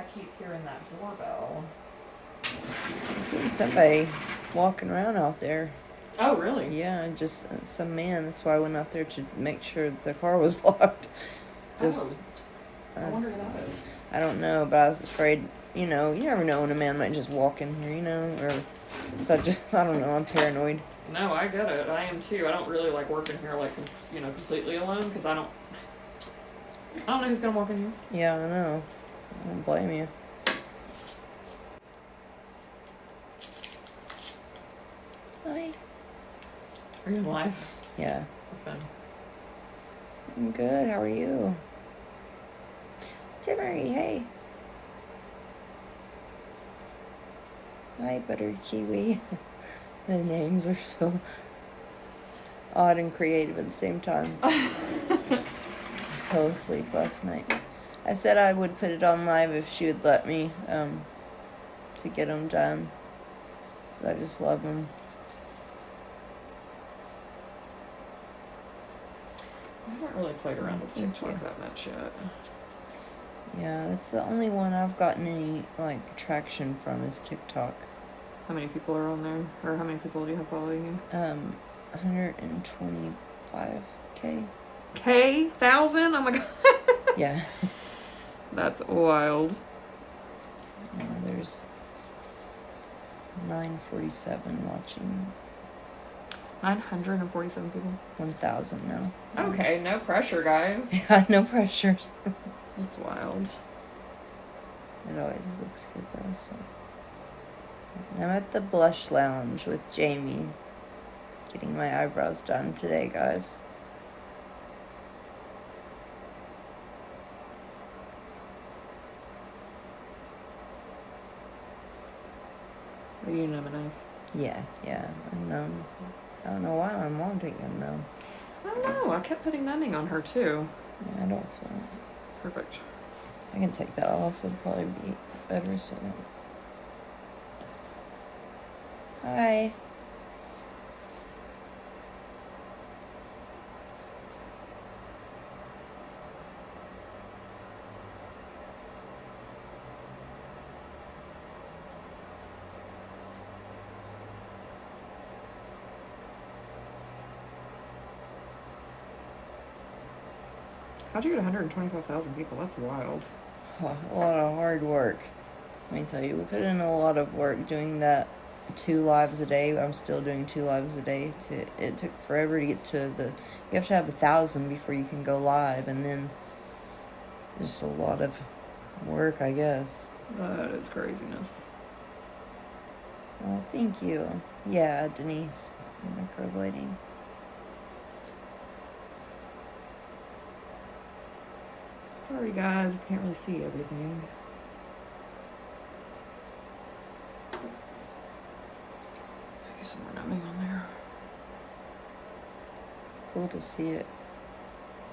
I keep hearing that doorbell. I seen somebody walking around out there. Oh, really? Yeah, just some man. That's why I went out there to make sure that the car was locked. Just, I wonder who that is. I don't know, but I was afraid, you never know when a man might just walk in here, or so I don't know, I'm paranoid. No, I get it. I am too. I don't really like working here, like, completely alone, because I don't know who's gonna walk in here. Yeah, I know. I don't blame you. Hi. Are you live? Yeah. Fun. I'm good. How are you? Timmery, hey. Hi, Buttered Kiwi. The names are so odd and creative at the same time. I fell asleep last night. I said I would put it on live if she would let me, to get them done. So I just love them. I haven't really played around with TikTok that much yet. Yeah, that's the only one I've gotten any, traction from is TikTok. How many people are on there? Or how many people do you have following you? 125K. K?1,000? Oh my god. Yeah. That's wild. There's 947 watching. 947 people? 1,000 now. Okay, no pressure, guys. Yeah, no pressures. That's wild. It always looks good though, so. I'm at the Blush Lounge with Jamie, getting my eyebrows done today, guys. Are you numb enough? Yeah, I'm numb. I don't know why my mom taking numb. I don't know. I kept putting numbing on her too. Yeah, I don't feel it. Perfect. I can take that off. It'd probably be better soon. Hi. How'd you get 125,000 people? That's wild. Oh, a lot of hard work. Let me tell you, we put in a lot of work doing that 2 lives a day. I'm still doing 2 lives a day. It took forever to get to you have to have 1,000 before you can go live, and then just a lot of work, I guess. That is craziness. Well, thank you. Yeah, Denise, microblading. Sorry guys, I can't really see everything. Get some more numbing on there. It's cool to see it.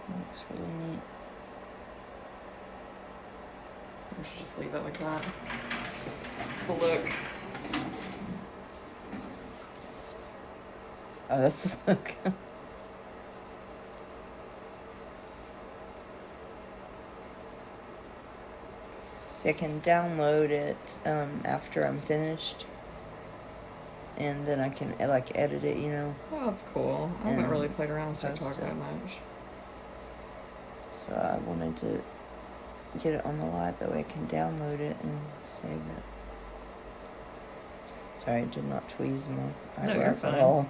It looks really neat. I should just leave it like that. The look. Oh, that's the look. See, I can download it after I'm finished, and then I can edit it, Oh, that's cool. I haven't really played around with TikTok that much. So I wanted to get it on the live, that way I can download it and save it. Sorry, I did not tweeze my eyebrows at all.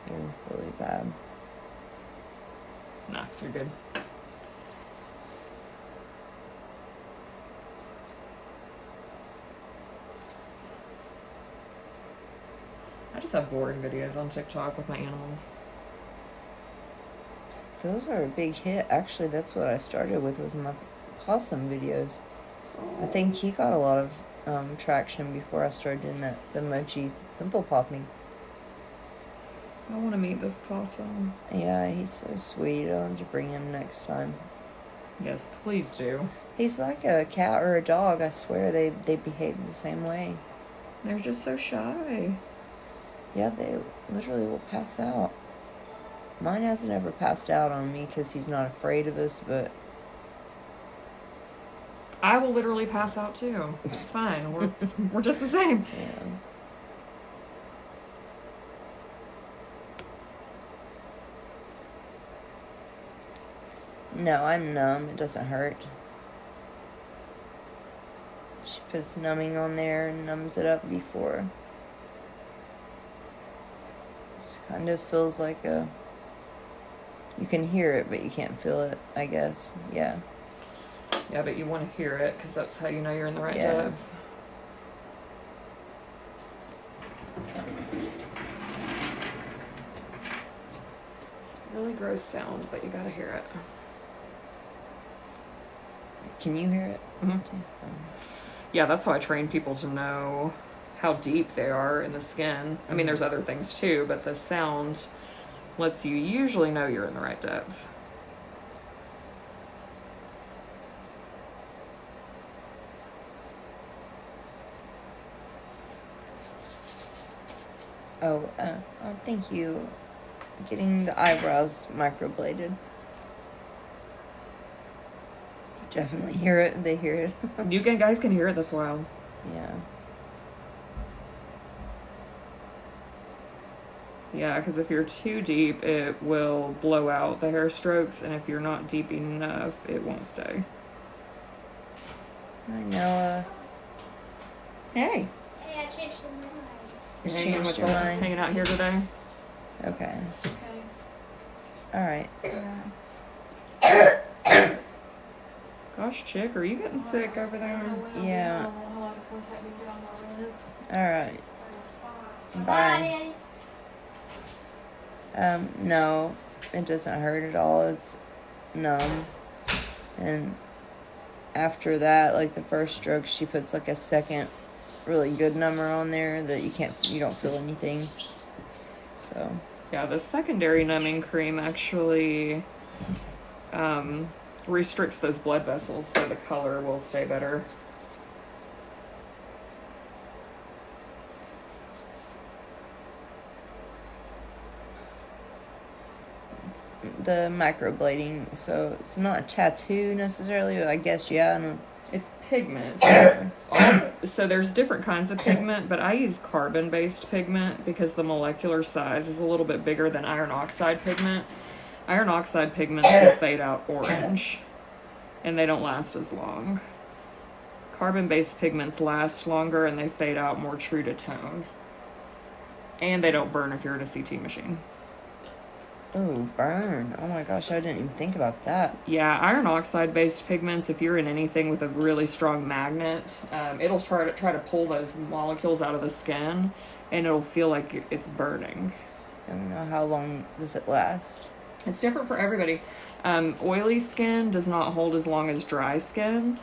They're really bad. Nah, you're good. I just have boring videos on TikTok with my animals. Those are a big hit. Actually, that's what I started with, was my possum videos. I think he got a lot of traction before I started doing the mochi pimple popping. I want to meet this possum. Yeah, he's so sweet. I'll have to bring him next time. Yes, please do. He's like a cat or a dog. I swear they behave the same way. They're just so shy. Yeah, they literally will pass out. Mine hasn't ever passed out on me because he's not afraid of us, but I will literally pass out too. It's fine. We're just the same. Yeah. No, I'm numb. It doesn't hurt. She puts numbing on there and numbs it up before. Just kind of feels like a... You can hear it, but you can't feel it, I guess. Yeah. Yeah, but you want to hear it because that's how you know you're in the right Yeah. depth. It's a really gross sound, but you gotta hear it. Can you hear it? Mhm. Too? Yeah, that's how I train people to know how deep they are in the skin. I mean, there's other things too, but the sound lets you usually know you're in the right depth. Oh, thank you. Getting the eyebrows microbladed. You definitely hear it. They hear it. You guys can hear it, that's wild. Yeah. Yeah, because if you're too deep, it will blow out the hair strokes, and if you're not deep enough, it won't stay. I know. Hey. Hey, I changed the mind. You You hanging changed with your us, mind? hanging out here today? Okay. Okay. All right. Gosh, chick, are you getting sick over there? Yeah. How long it's going to take me to get on my room? All right. Bye. Bye. No, it doesn't hurt at all. It's numb. And after that, like the first stroke, she puts like a second really good number on there that you don't feel anything. So. Yeah, the secondary numbing cream actually restricts those blood vessels so the color will stay better. It's the microblading, so it's not a tattoo necessarily, but I guess, yeah. I don't... It's pigment. So there's different kinds of pigment, but I use carbon-based pigment because the molecular size is a little bit bigger than iron oxide pigment. Iron oxide pigments will fade out orange, and they don't last as long. Carbon-based pigments last longer, and they fade out more true to tone. And they don't burn if you're in a CT machine. Oh, burn. Oh my gosh, I didn't even think about that. Yeah, iron oxide based pigments, if you're in anything with a really strong magnet, it'll try to pull those molecules out of the skin, and it'll feel like it's burning. I don't know, how long does it last? It's different for everybody. Oily skin does not hold as long as dry skin,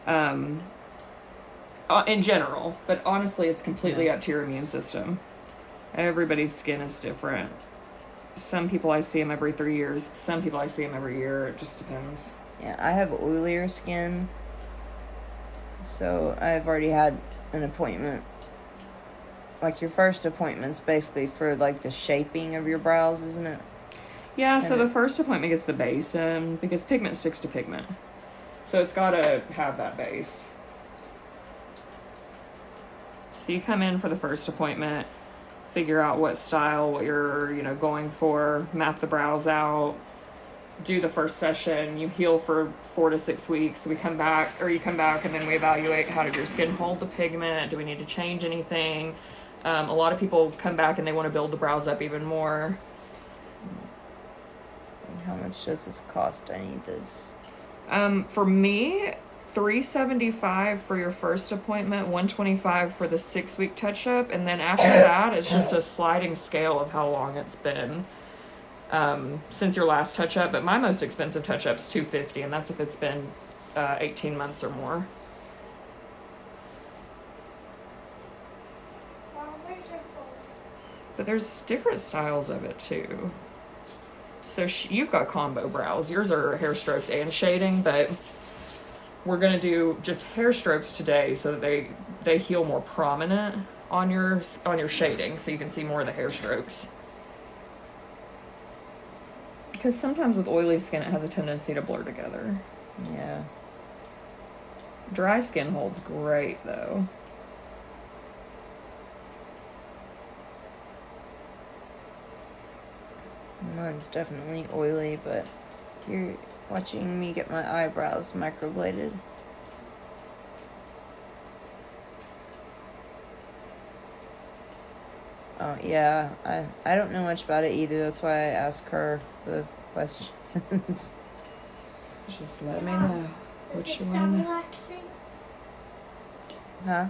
in general, but honestly, it's completely up to your immune system. Everybody's skin is different. Some people I see them every 3 years. Some people I see them every year. It just depends. Yeah, I have oilier skin, so I've already had an appointment. Like your first appointment's basically for like the shaping of your brows, isn't it? Yeah, so the first appointment gets the base in because pigment sticks to pigment. So it's got to have that base. So you come in for the first appointment, figure out what style, what you're, going for, map the brows out, do the first session, you heal for 4 to 6 weeks. You come back, and then we evaluate how did your skin hold the pigment, do we need to change anything? A lot of people come back and they want to build the brows up even more. And how much does this cost? I need this. For me, $375 for your first appointment, $125 for the 6-week touch-up, and then after that, it's just a sliding scale of how long it's been since your last touch-up. But my most expensive touch-up's $250, and that's if it's been 18 months or more. But there's different styles of it too. So you've got combo brows. Yours are hair strokes and shading, but we're gonna do just hair strokes today so that they heal more prominent on your shading, so you can see more of the hair strokes. Because sometimes with oily skin, it has a tendency to blur together. Yeah. Dry skin holds great though. Mine's definitely oily, but you're watching me get my eyebrows microbladed. Oh yeah, I don't know much about it either. That's why I ask her the questions. Just let me know Does what this you sound want. relaxing? Huh?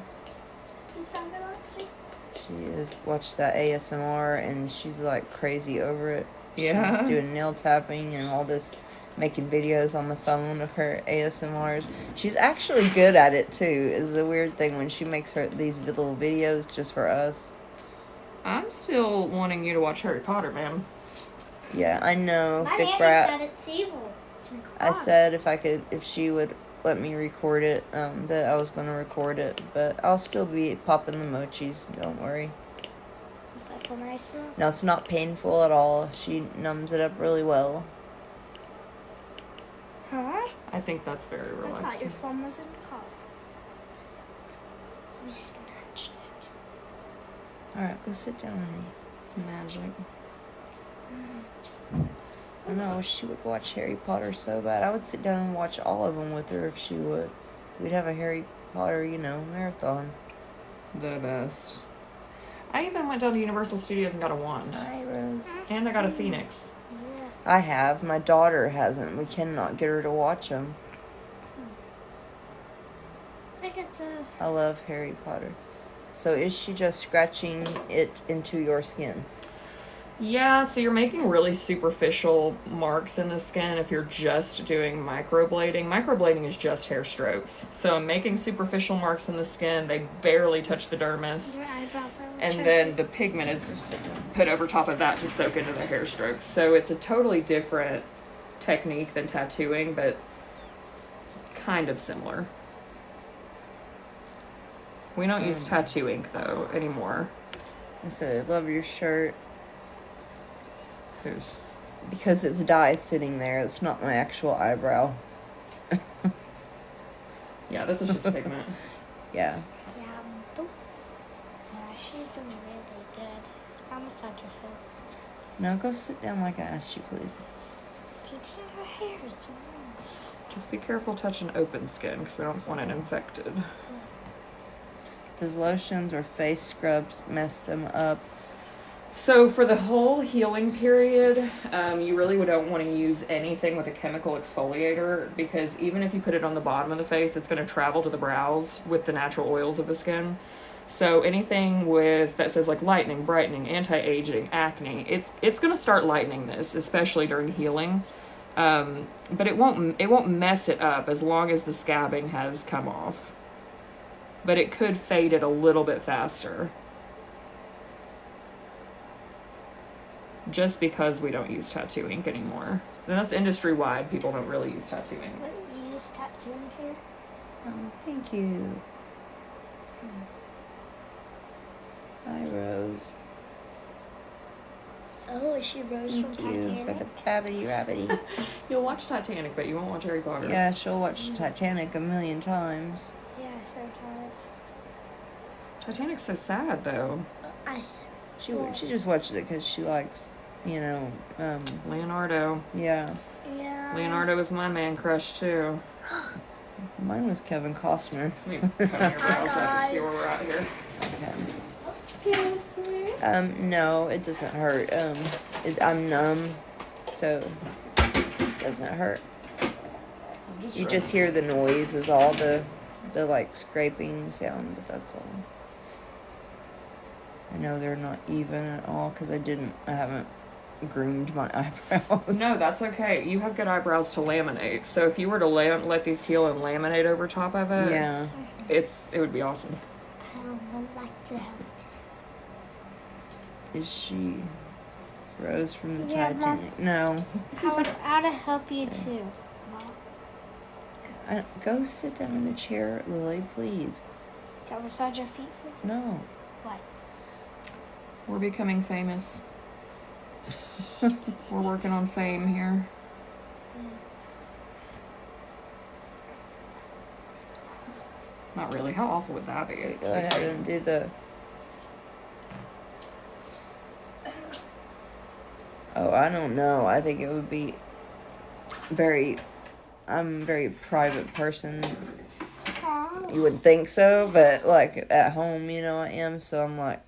Does this sound relaxing? She has watched that ASMR and she's like crazy over it. Yeah. She's doing nail tapping and all this, making videos on the phone of her ASMRs. She's actually good at it too, is the weird thing when she makes these little videos just for us. I'm still wanting you to watch Harry Potter, man. Yeah, I know. My Thick nanny brat. said it's evil. I said if she would let me record it, that I was going to record it, but I'll still be popping the mochis, don't worry. Is that for nice one? No, it's not painful at all. She numbs it up really well. Huh? I think that's very I thought your relaxing. phone was in the car. You snatched it. Alright, go sit down, honey. It's magic. I know, she would watch Harry Potter so bad. I would sit down and watch all of them with her if she would. We'd have a Harry Potter, marathon. The best. I even went down to Universal Studios and got a wand. Hi, Rose. And I got a phoenix. Yeah. I have. My daughter hasn't. We cannot get her to watch them. I think it's a... I love Harry Potter. So is she just scratching it into your skin? Yeah, so you're making really superficial marks in the skin if you're just doing microblading. Microblading is just hair strokes. So I'm making superficial marks in the skin. They barely touch the dermis. My eyebrows are And then the pigment is put over top of that to soak into the hair strokes. So it's a totally different technique than tattooing, but kind of similar. We don't use tattoo ink though anymore. I said, I love your shirt. Who's? Because it's dye sitting there. It's not my actual eyebrow. Yeah, this is just pigment. Yeah. Yeah, boop. Yeah, she's doing really good. I'm massage her hair. Now go sit down like I asked you, please. Fixing her hair. It's nice. Just be careful touching open skin because we don't want it infected. Does lotions or face scrubs mess them up? So for the whole healing period, you really don't want to use anything with a chemical exfoliator because even if you put it on the bottom of the face, it's going to travel to the brows with the natural oils of the skin. So anything with that says like lightening, brightening, anti-aging, acne, it's going to start lightening this, especially during healing. But it won't mess it up as long as the scabbing has come off. But it could fade it a little bit faster. Just because we don't use tattoo ink anymore. And that's industry-wide. People don't really use tattoo ink. What, you use tattooing here? Thank you. Hi, Rose. Oh, is she Rose from Thank you Titanic? for the babbity rabbity. You'll watch Titanic, but you won't watch Harry Potter. Yeah, she'll watch Titanic a million times. Yeah, sometimes. Titanic's so sad, though. She just watches it because she likes, Leonardo. yeah. Yeah. Leonardo was my man crush, too. Mine was Kevin Costner. Let me come your brows up and see where we're at here. No, it doesn't hurt. I'm numb, so it doesn't hurt. You just hear the noise is all the like scraping sound, but that's all. I know they're not even at all because I haven't groomed my eyebrows. No, that's okay. You have good eyebrows to laminate. So if you were to let these heal and laminate over top of it, Yeah. it would be awesome. I would like to help. Is she Rose from the Yeah, Mom. Titanic? No. How to help you too, Mom? Go sit down in the chair, Lily, please. Can I massage your feet for you? No. What? We're becoming famous. We're working on fame here. Not really. How awful would that be? Go ahead and do the... Oh, I don't know. I think it would be very... I'm a very private person. You wouldn't think so, but like at home, you know, I am. So I'm like,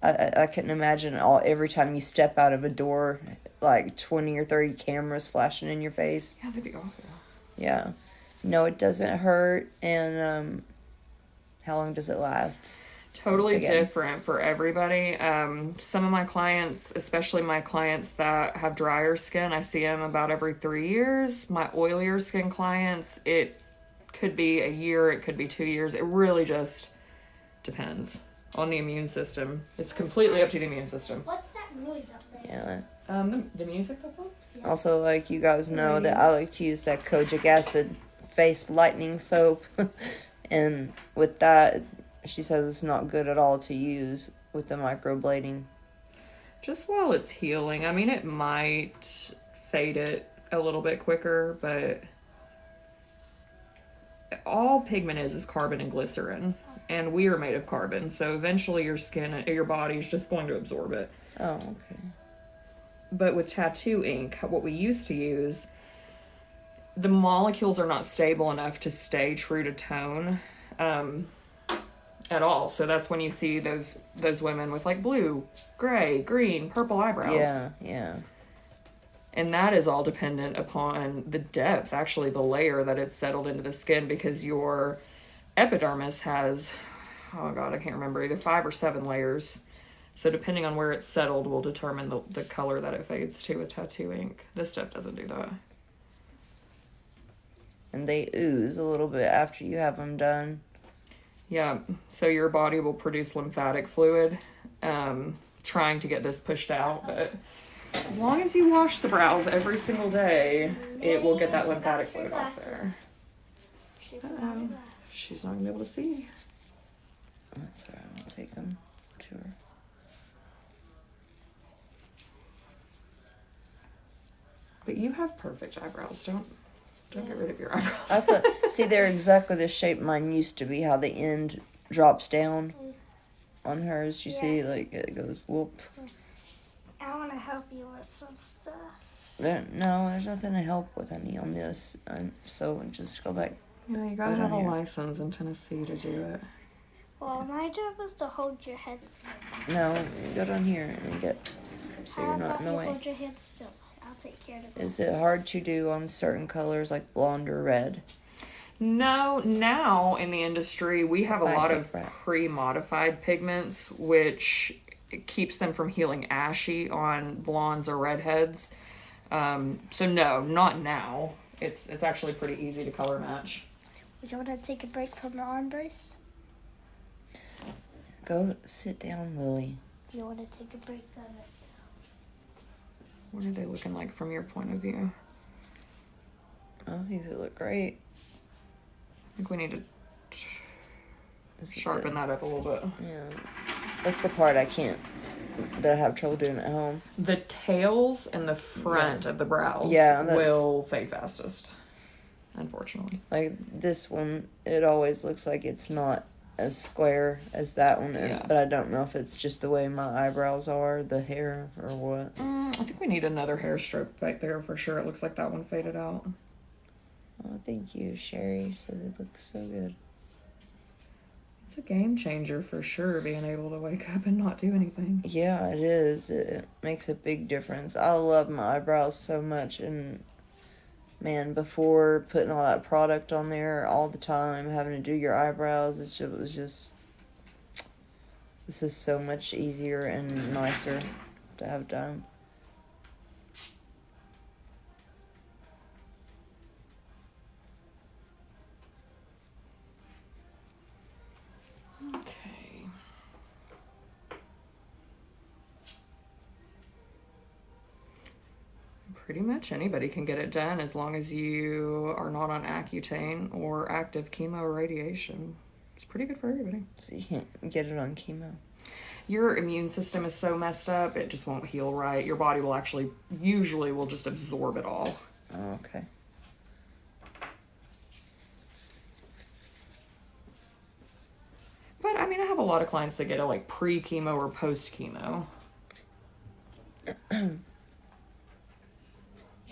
I couldn't imagine every time you step out of a door, like 20 or 30 cameras flashing in your face. Yeah, that'd be awful. Yeah. No, it doesn't hurt. And how long does it last? Totally different for everybody. Some of my clients, especially my clients that have drier skin, I see them about every 3 years. My oilier skin clients, it could be a year, it could be 2 years. It really just depends on the immune system. It's completely up to the immune system. What's that noise up there? Yeah. The music that's on? Yeah. Also, like, you guys know that I like to use that kojic acid face lightening soap. And with that, she says it's not good at all to use with the microblading. Just while it's healing. I mean, it might fade it a little bit quicker, but all pigment is carbon and glycerin. And we are made of carbon, so eventually your skin, your body is just going to absorb it. Oh, okay. But with tattoo ink, what we used to use, the molecules are not stable enough to stay true to tone at all. So that's when you see those women with like blue, gray, green, purple eyebrows. Yeah, yeah. And that is all dependent upon the depth, actually the layer that it's settled into the skin, because your epidermis has, oh God, I can't remember, either 5 or 7 layers. So depending on where it's settled will determine the color that it fades to with tattoo ink. This stuff doesn't do that. And they ooze a little bit after you have them done. Yeah, so your body will produce lymphatic fluid, trying to get this pushed out. But as long as you wash the brows every single day, it will get that lymphatic fluid off there. Uh-oh. She's not going to be able to see. That's all right. I'll take them to her. But you have perfect eyebrows. Don't get rid of your eyebrows. I thought, see, they're exactly the shape mine used to be. How the end drops down on hers. You see, like it goes whoop. I want to help you with some stuff. No, there's nothing to help with, honey, on this. So just go back. Yeah, you gotta have a license in Tennessee to do it. Well, my job is to hold your head still. No, go down here and get, so you're not in the way. Hold your head still. I'll take care of it. Is it hard to do on certain colors like blonde or red? No, now in the industry, we have a lot of pre-modified pigments, which keeps them from healing ashy on blondes or redheads. So no, not now. It's actually pretty easy to color match. Would you want to take a break from the arm brace? Go sit down, Lily. Do you want to take a break from it? What are they looking like from your point of view? I think they look great. I think we need to sharpen that up a little bit. Yeah. That's the part that I have trouble doing at home. The tails and the front of the brows will fade fastest, unfortunately. Like this one, it always looks like it's not as square as that one is, but I don't know if it's just the way my eyebrows are, the hair, or what. I think we need another hair stroke right there for sure. It looks like that one faded out. Oh, thank you, Sherry. So they look so good. It's a game changer for sure, being able to wake up and not do anything. Yeah, it is. It makes a big difference. I love my eyebrows so much, and man, before putting all that product on there all the time, having to do your eyebrows, it was just, this is so much easier and nicer to have done. Okay. Pretty much anybody can get it done as long as you are not on Accutane or active chemo or radiation. It's pretty good for everybody. So you can't get it on chemo. Your immune system is so messed up, it just won't heal right. Your body will usually will just absorb it all. Oh, okay. lot of clients that get a like pre-chemo or post-chemo. Can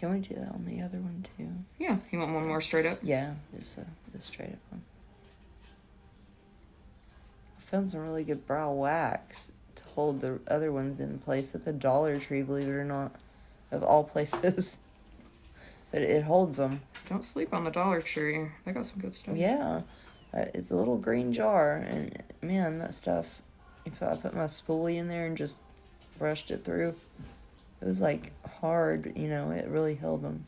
we do that on the other one too? Yeah, you want one more straight up? Yeah, just the straight up one. I found some really good brow wax to hold the other ones in place at the Dollar Tree, believe it or not, of all places. But it holds them. Don't sleep on the Dollar Tree. They got some good stuff. Yeah, it's a little green jar, and man, that stuff. I put my spoolie in there and just brushed it through. It was like hard, you know. It really held them.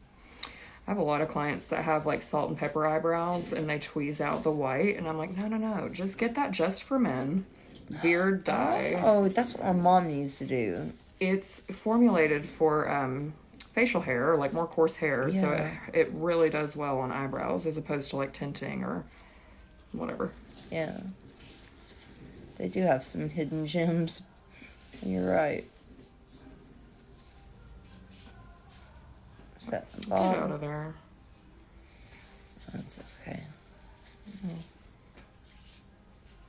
I have a lot of clients that have like salt and pepper eyebrows, and they tweeze out the white, and I'm like, no, just get that just for men. Beard dye. Oh, that's what my mom needs to do. It's formulated for facial hair, like more coarse hair, so Yeah. it really does well on eyebrows as opposed to like tinting or whatever. Yeah. They do have some hidden gems. You're right. Is that the Get out bottom? of there. That's okay.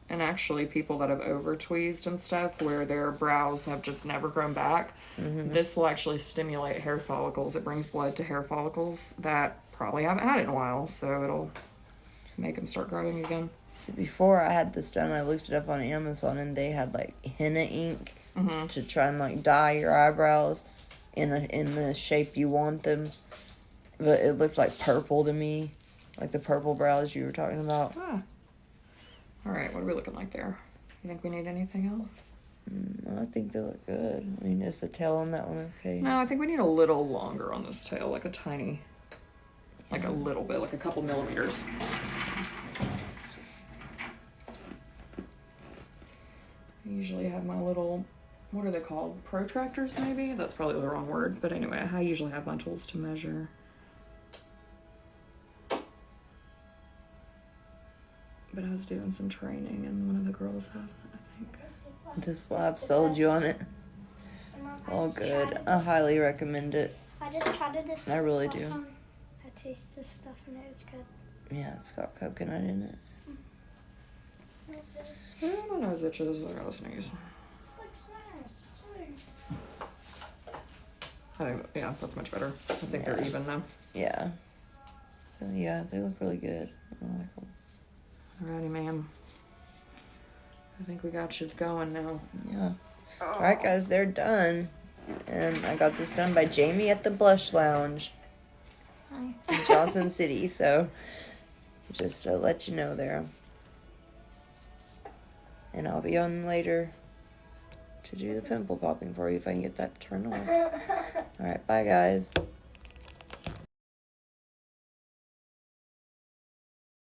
And actually, people that have over tweezed and stuff, where their brows have just never grown back, this will actually stimulate hair follicles. It brings blood to hair follicles that probably haven't had it in a while, so it'll make them start growing again. See, before I had this done, I looked it up on Amazon, and they had like henna ink to try and like dye your eyebrows in the shape you want them, but it looked like purple to me, like the purple brows you were talking about. Ah. All right, what are we looking like there? You think we need anything else? I think they look good. I mean, is the tail on that one okay? No, I think we need a little longer on this tail, like a tiny, like a little bit, like a couple millimeters. I usually have my little, what are they called? Protractors, maybe? That's probably the wrong word. But anyway, I usually have my tools to measure. But I was doing some training and one of the girls has it, I think. This lab sold you on it. Oh, good. I highly recommend it. I just tried this. I really do. I taste this stuff and it was good. Yeah, it's got coconut in it. My nose itches. I gotta sneeze. I think, yeah, that's much better. I think they're even now. Yeah. Yeah, they look really good. I like them. Alrighty, ma'am. I think we got you going now. Yeah. Alright, guys, they're done. And I got this done by Jamie at the Blush Lounge in Johnson City. So, just to let you know there. And I'll be on later to do the pimple popping for you if I can get that turned on. Alright, bye, guys.